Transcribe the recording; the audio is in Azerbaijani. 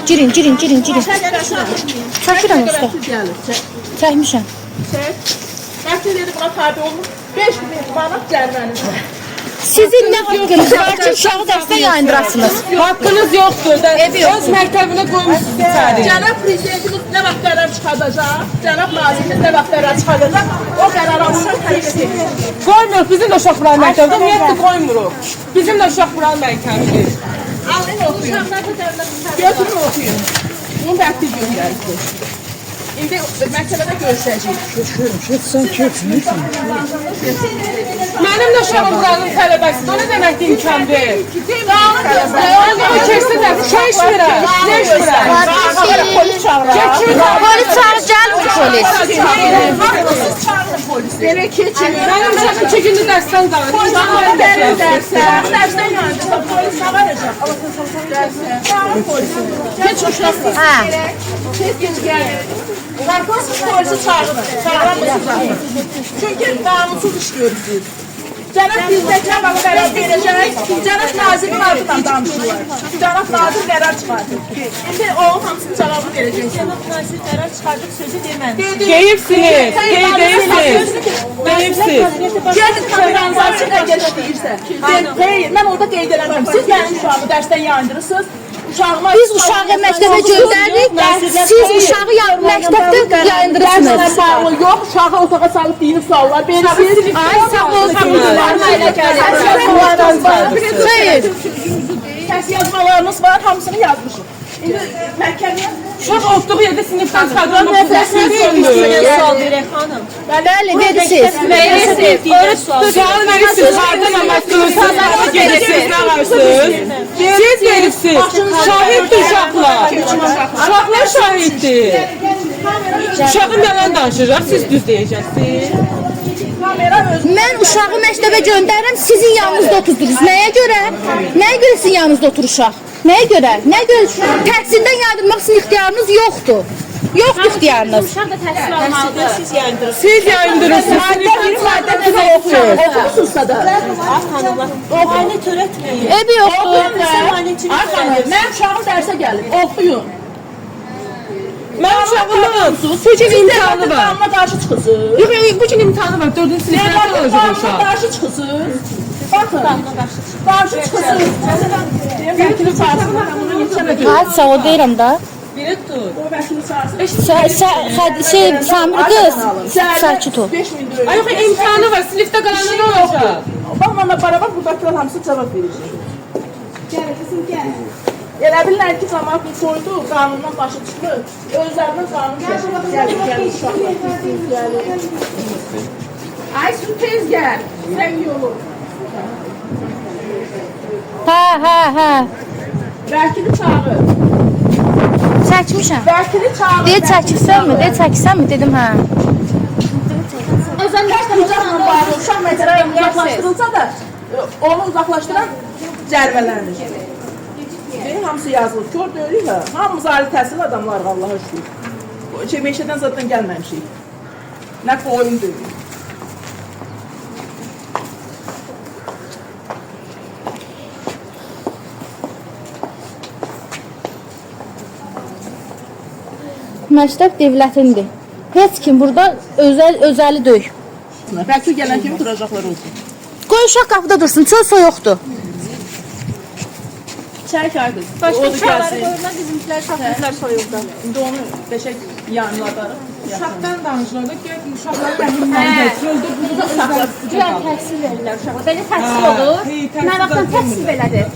Girin. Çəkirəm usta. Çəkmişəm. Məktəbləri buna tabi olmuş. 5.000 manat cəriməniz. Sizin nə haqqınız var ki, uşağı dərsdən yayındırasınız? Haqqınız yoxdur. Öz məktəbinə qoymuşsunuz içəri. Cənab prezidentimiz nə vaxt qərar çıxardacaq? Cənab nazirimiz nə vaxt qərar çıxardacaq? O qərarı alışır, təqdim edilir. Qoymuruq, bizim də uşaq buran məktəbdə, ümumiyyətlə qoymuruq. Bizim də uşaq buran məktəbdir. Alın oxuyun. Götürün oxuyun. Bunun bəxti göndərir. İndi məktəbədə görüşəcəyik. Sen kimsin? Mənim də uşağım buranın tələbəsidir. O nə deməkdir imkandır? O keçsin də, şey işmirəm. Ne işmirəm? Polis çağırır. Polis çağır, gəlmir polis. Siz çağırın polis. Belə keçin. Mənim uşağım 2 gündür dərsdən qalır. Dərsdən yandı. Polis çağıracaq. Çağırın polisi. Geç uşaqsın. Geç gəlin. Narkotik polisi çağırın. Çağıramazsınız. Çünki qanunsuz iş görürsünüz. Cənab prezidentlə bana qərar verəcək. Cənab nazirin ardından danışırlar. Cənab nazir qərar çıxardır. İndi o hamısının cavabı verəcək. Cənab nazir qərar çıxardır, sözü demədi. Deyibsiniz. Deyibsiniz. Gedin kameranızı açın, əgər istəyirsə. Xeyr, mən orada qeyd eləmirəm. Siz mənim uşağımı dərsdən yayındırırsınız. Biz uşağı məktəbə göndərik, siz uşağı məktəbdə yayındırırsınız. Dərslə bağlı yox, uşağı otağa salıb deyinib suallar verirsiniz. Ay, sağ olun. Xeyr. Səs yazmalarınız var, hamısını yazmışıq. İndi məhkəməyə Uşaq olduğu yerdə sinifdən çıxardılmaq nəfəsini söndür. Sual verək xanım. Bəli, verirsiniz. Sual verirsiniz, hardan anlatsınız, sazlarda gelirsiniz, nə varsınız? Siz verirsiniz, şahiddir uşaqlar. Uşaqlar şahiddir. Uşağın yalan danışacaq, siz düz deyəcəksiniz. Mən uşağı məktəbə göndərirəm, sizin yanınızda oturdunuz. Nəyə görə? Nəyə görə sizin yanınızda oturur uşaq? Nəyə görə? Nəyə görə? Təhsildən yayındırmaq sizin ixtiyarınız yoxdur. Yoxdur ixtiyarınız. Uşaq da təhsil almalıdır, siz yayındırırsınız. Siz yayındırırsınız. maddə bizi oxuyun. Oxumusunuzsa da. Az xanımlar, aynı törətməyin. Ebi yoxdur. Ay xanım, mən uşağım dərsə gəlib. Oxuyun. Mən uşağımın bu gün imtihanı var. Qanuna qarşı çıxırsınız. Yox, bu gün imtihanı var, 4-cü sinifdən olacaq Qanuna uşaq. qarşı çıxırsınız. Bakın. Qarşı çıxırsınız. Vəkili çağırsın. Ay, sağ ol deyirəm da. Direktor. O vəkili çağırsın. Samir qız, sakit ol. 5.000 lira. Ay, yox, imtihanı var, sinifdə qalanda nə olacaq? Bax, bana barabar buradakiler hamısı cavab verecek. Gəl, kızım, gəl. Elə bilirlər ki, cəmaat bu koydu, qanundan başı çıxır. Özlərindən qanun gəlir, uşaqlar. Ay, su tez gəl. Sən yolu. Hə. Vəkili çağır. Çəkmişəm. Vəkili çağır. Deyə çəkirsənmi? Dedim hə. Özən dərslə uşaqla bağlı, uşaq məsələyə uzaqlaşdırılsa da, onu uzaqlaşdıran cərimələnir. Hamısı yazılır. Kör deyil ha. Hamımız ali təhsil adamlarıq, Allah'a şükür. Meşədən zaten gəlməmişik. Nə oyun deyil. Məktəb dövlətindir. Heç kim burada özəli deyil. Bəlkə gələn kimi duracaqlar olsun. Qoy uşaq qapıda dursun, çöl soyuqdur. Çək aydın. Başqa uşaqları qoyurlar, bizimkilər şahidlər soyuqda. İndi onu beşək yanlardarıq. Uşaqdan danışılanda ki, uşaqlar rəhimlərini götürüldü, bunu da saxlasın. Təhsil verirlər uşağa. Belə təhsil olur. Nə vaxtdan təhsil belədir?